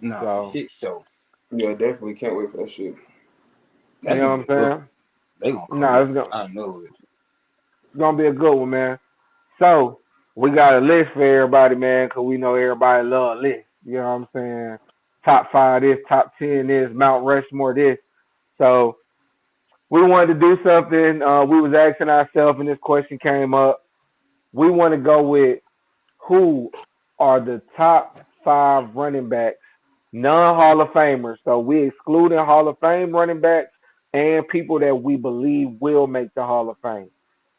Nah, So shit show. Yeah, definitely can't wait for that shit. you That's know gonna what be I'm a good one. saying? They gonna come No, out. I know it. it's gonna be a good one, man. So we got a list for everybody, man, because we know everybody love lists. You know what I'm saying? Top five this, top 10 this, Mount Rushmore this. So we wanted to do something. We was asking ourselves, and this question came up. We want to go with who are the top five running backs, non Hall of Famers. So we excluding Hall of Fame running backs and people that we believe will make the Hall of Fame.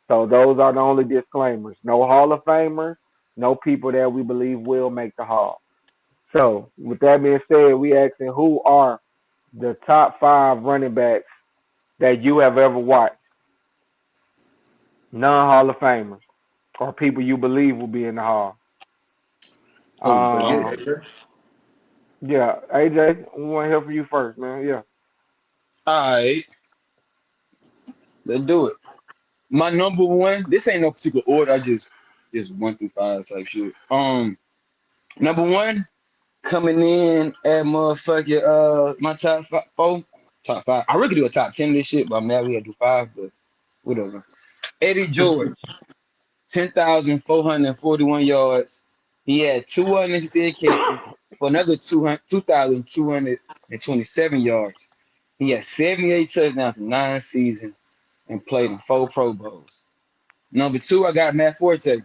So those are the only disclaimers. No Hall of Famers, no people that we believe will make the Hall. So with that being said, we asking who are the top five running backs that you have ever watched, non Hall of Famers, or people you believe will be in the Hall. Oh, Let's get Um, it, AJ. yeah, AJ, we want to hear from you first, man. Yeah. all right, let's do it. My number one. This ain't no particular order. I just one through five type shit. Number one coming in at motherfucking my top five, four, top five. I really could do a top 10 of this shit, but I'm mad we had to do five, but whatever. Eddie George, 10,441 yards. He had 250 catches for another 2,227 yards. He had 78 touchdowns in 9 seasons and played in 4 Pro Bowls. Number two, I got Matt Forte.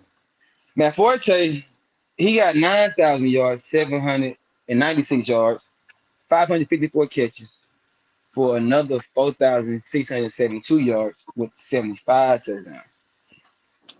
Matt Forte, he got 9,000 yards, 796 yards, 554 catches for another 4,672 yards with 75 touchdowns.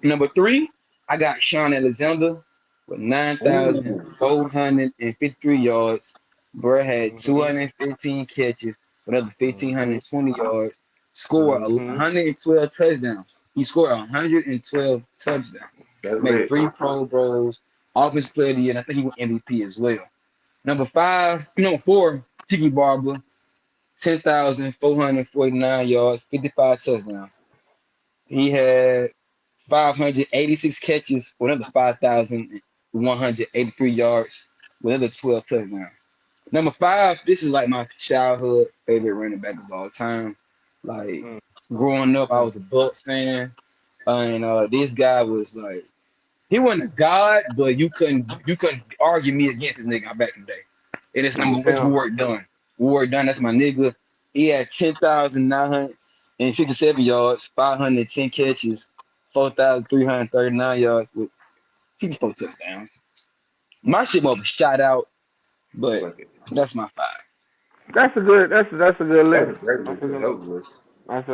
Number three, I got Sean Alexander with Ooh. 9,453 yards. Bro had Mhm. 215 catches for another Mhm. 1,520 yards. Scored Mhm. 112 touchdowns. He scored 112 touchdowns. That's Made lit. 3 Pro Bowls. Offensive Player of the Year, and I think he won MVP as well. Number four, Tiki Barber, 10,449 yards, 55 touchdowns. He had 586 catches for another 5,183 yards with another 12 touchdowns. Number five, this is like my childhood favorite running back of all time. Like growing up, I Mhm. was a Bucks fan, and this guy was like he wasn't a god, but you couldn't argue me against this nigga back in the day. And it's Yeah. Ward Dunn. Ward Dunn, that's my nigga. He had 10,957 yards, 510 catches, 4,339 yards with 64 touchdowns. My shit more of a shout out, but Look at it. that's my five. That's a good That's a list. great That's list. a A good hell list. of a list. That's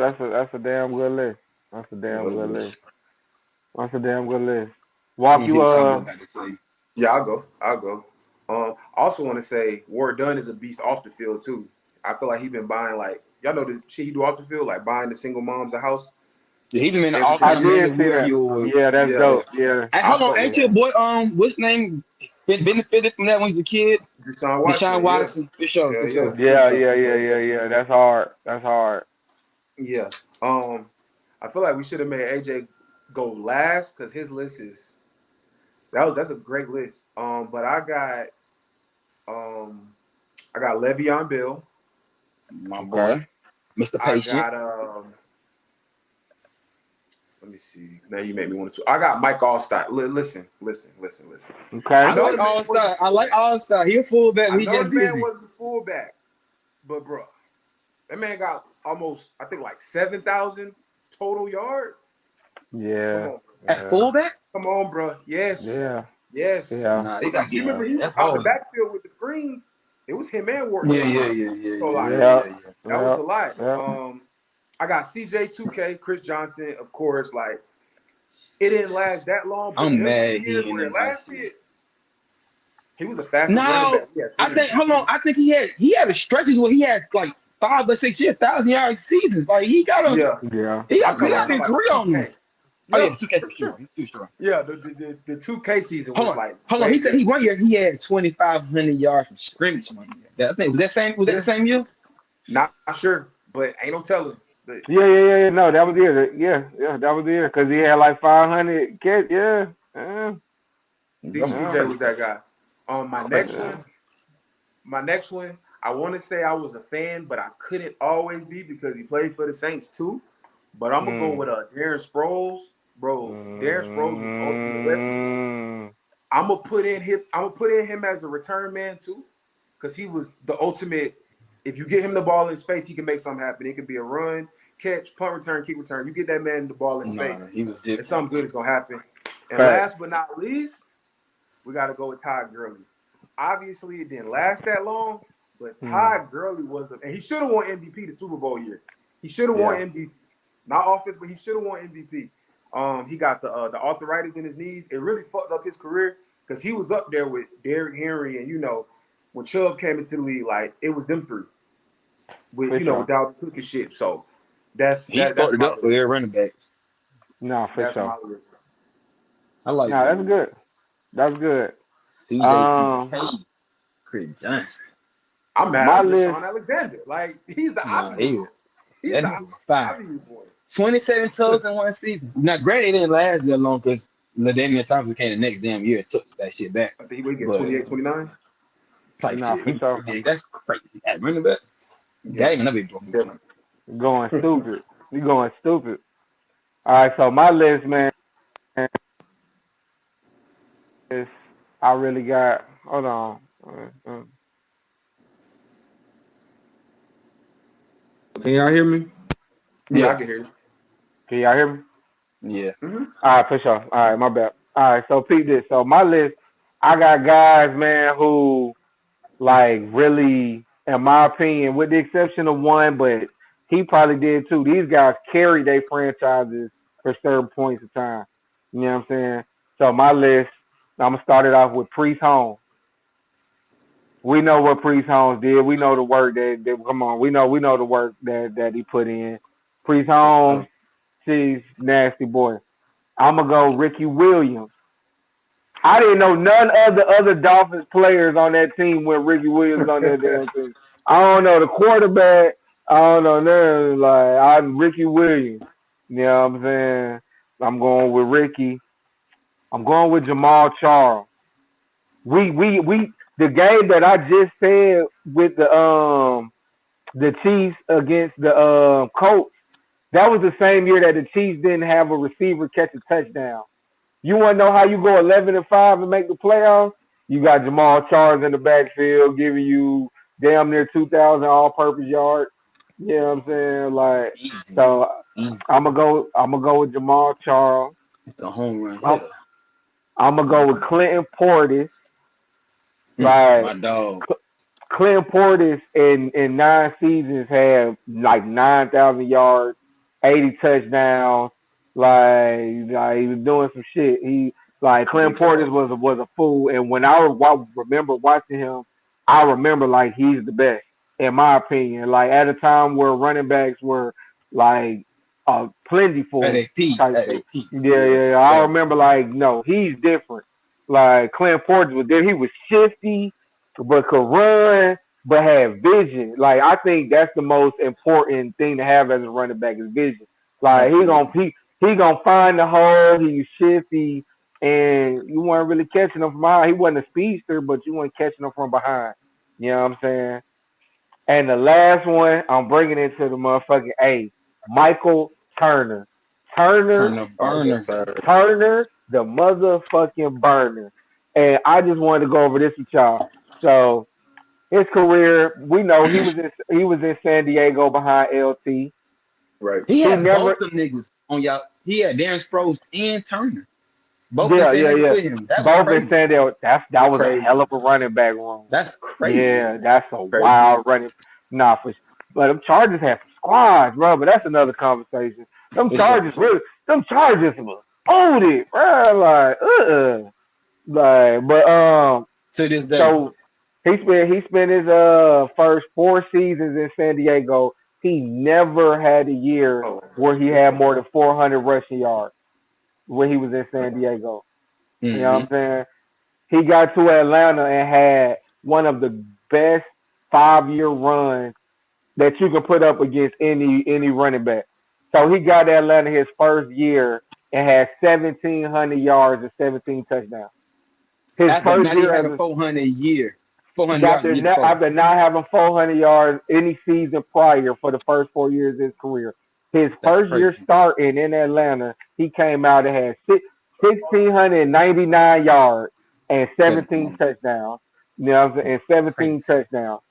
a damn good list. That's a A damn hell of a good list. list. That's a damn good list. I Walk want to you hear what y'all got to say. Yeah, I'll go. I'll go. I also want to say Ward Dunn is a beast off the field too. I feel like he been buying like y'all know the shit he do off the field, like buying the single moms a house Yeah, he been in the every I all-time time. man did of the see year that. award. Yeah, that's Yeah, dope. Yeah. Hey, I hold on, fuck ain't with your him. boy what's name benefited from that when he's a kid? Deshaun Deshaun Watson. Yeah, Watson, for sure, yeah, for yeah, sure, for Yeah, sure. yeah, yeah, yeah, yeah, yeah, yeah. That's hard. That's hard. yeah. I feel like we should have made AJ go last because his list is that's a great list. Um, I got Le'Veon Bell. My Okay. boy, Mr. I Patient. got let me see. Now you make me want to. I got Mike Allstott. Listen. Okay. I I know like the man All wasn't Star. I like fullback. All Star. He a fullback, I but he know just the man busy. wasn't fullback, but bro, that man got almost I think like 7,000 total yards. Come Yeah. on, At Yeah. fullback? come on, bro. Yes, Yeah. yes. Yeah. Nah, they got Because you remember yeah. he was That's out the hard. backfield with the screens. It was him and Ward Yeah, Dunn. yeah, yeah, yeah, So yeah, like yeah, Yeah. yeah, yeah. that was Yeah. a lot. Yeah. I got CJ 2K, Chris Johnson, of course. Like it didn't last that long, but I'm them few mad years he ain't where in it my shit. lasted, he was the fastest running No, back. He had so I many think hold touchdowns. on. I think he had a stretches where he had like 5 or 6 years, 1,000 yard seasons. Like Yeah, Yeah. he I'm got talking he about, I'm got talking a about career the on him. 2K. Oh yeah, Yeah, the 2K for for sure. sure. For sure. Yeah, the 2K season Hold was on, like hold on. way He said he different. 1 year he had 2,500 yards from scrimmage 1 year. I think was that the Yeah, same year? not sure, but ain't no telling. But Yeah. No, that was it. Yeah. Yeah. That was it. Cause he had like 500 kids. Yeah. Yeah. That's Yeah. CJ was crazy. that guy. My Crazy. next one, I want to say I was a fan, but I couldn't always be because he played for the Saints too. But I'm gonna go with Darren Sproles, bro. Darren Sproles was the ultimate weapon. I'm gonna put in him as a return man too, because he was the ultimate. If you get him the ball in space, he can make something happen. It could be a run, catch, punt return, kick return. You get that man the ball in space, He was different. and something good is gonna happen. And Fact. last but not least, we got to go with Todd Gurley. Obviously, it didn't last that long, but Todd Gurley and he should have won MVP the Super Bowl year. He should have won MVP, not offense, but he should have won MVP. He got the arthritis in his knees. It really fucked up his career because he was up there with Derrick Henry, and when Chubb came into the league, like it was them three with without cooking shit. So that's fucked it up for their running backs. No, for sure. my list. I like No, that's good. That's good. CJ2K, Chris Johnson. I'm mad My at list- Sean Alexander. Like he's the Nah, obvious. He's that the nigga was fire. obvious one. 27 toes in one season. Now, granted, it didn't last that long because LaDainian Thompson came the next damn year and took that shit back. I think he would get But- 28, 29. Type Nah, shit. for sure. Yeah, that's crazy. I remember that. That ain't gonna be broken. Definitely. Going stupid. You going stupid. All right, so my list, man, is I really got. Hold on. Can y'all hear me? Yeah, I can hear you. Can y'all hear me? Yeah. All right, for sure. All right, my bad. All right, so peep this. So my list, I got guys, man, who like really, in my opinion, with the exception of one, but he probably did too. These guys carry their franchises for certain points of time. You know what I'm saying? So my list, I'm gonna start it off with Priest Holmes. We know what Priest Holmes did. We know the work that come on. We know the work that he put in. Priest Holmes, she's nasty boy. I'm gonna go Ricky Williams. I didn't know none of the other Dolphins players on that team when Ricky Williams on that damn team. I don't know the quarterback. I don't know nothing. I'm Ricky Williams. You know what I'm saying? I'm going with Ricky. I'm going with Jamal Charles. We the game that I just said with the Chiefs against the Colts. That was the same year that the Chiefs didn't have a receiver catch a touchdown. You want to know how you go 11-5 and make the playoffs? You got Jamal Charles in the backfield giving you damn near 2,000 all-purpose yards. You know what I'm saying? Like, Easy. so Easy. I'm gonna go with Jamal Charles. It's the home run. I'm gonna go with Clinton Portis. My dog. Clinton Portis in 9 seasons had like 9,000 yards, 80 touchdowns. Like he was doing some shit. Clinton Portis was a fool. And when I remember watching him, I remember like he's the best in my opinion. Like at a time where running backs were like plentiful. At a peak. Yeah. I remember like no, he's different. Like Clinton Portis was there. He was shifty, but could run, but had vision. Like I think that's the most important thing to have as a running back is vision. Like he gonna find the hole. He's shifty, and you weren't really catching him from behind. He wasn't a speedster, but you weren't catching him from behind. You know what I'm saying? And the last one, I'm bringing it to the motherfucking A. Michael Turner. Burner. Turner, the motherfucking burner. And I just wanted to go over this with y'all. So his career, we know he was in San Diego behind LT. Right. He had both them niggas on y'all. He had Darren Sproles and Turner. Both in San Diego with him. Both in San Diego. That was a hell of a running back room. That's crazy. Yeah, that's a wild running. But them Chargers have some squads, bro. But that's another conversation. Them Chargers were loaded, bro. To this day. So he spent his first 4 seasons in San Diego. He never had a year where he had more than 400 rushing yards when he was in San Diego. Mm-hmm. You know what I'm saying? He got to Atlanta and had one of the best 5-year runs that you can put up against any running back. So he got to Atlanta his first year and had 1,700 yards and 17 touchdowns. His After first not even year as having a 400 a year, 400 yards a year before. after not having 400 yards any season prior for the first 4 years of his career. His That's first year crazy. starting in Atlanta, he came out and had 1,699 yards and 17 17. touchdowns. You know what I'm saying? And 17 Crazy. touchdowns.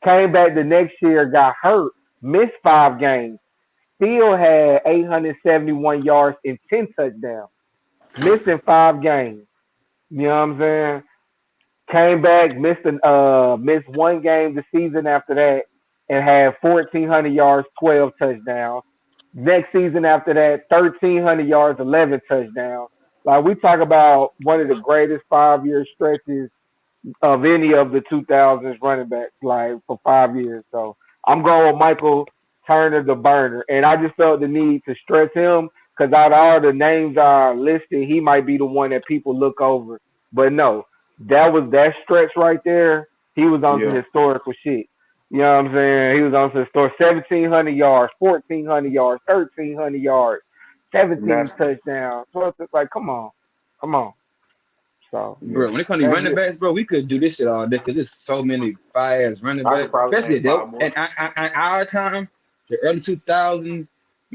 Came back the next year, got hurt, missed 5 games, still had 871 yards and 10 touchdowns, missing 5 games. You know what I'm saying? Came back, missed 1 game the season after that, and had 1,400 yards, 12 touchdowns. Next season after that, 1,300 yards, 11 touchdowns. Like we talk about one of the greatest 5 year stretches of any of the 2000s running backs, like for 5 years. So I'm going with Michael Turner, the burner, and I just felt the need to stress him because out of all the names I listed, he might be the one that people look over. But no, that stretch right there. He was on some Yeah. historical shit. You know what I'm saying? He was on some store 1,700 yards, 1,400 yards, 1,300 yards, 17 Nasty. touchdowns. So it's like, come on. So Yeah. Bro, when it comes to that's running it. backs, bro, we could do this shit all day because there's so many fire ass running I could backs, probably especially name at that. 5 more. And our time, the early 2000s,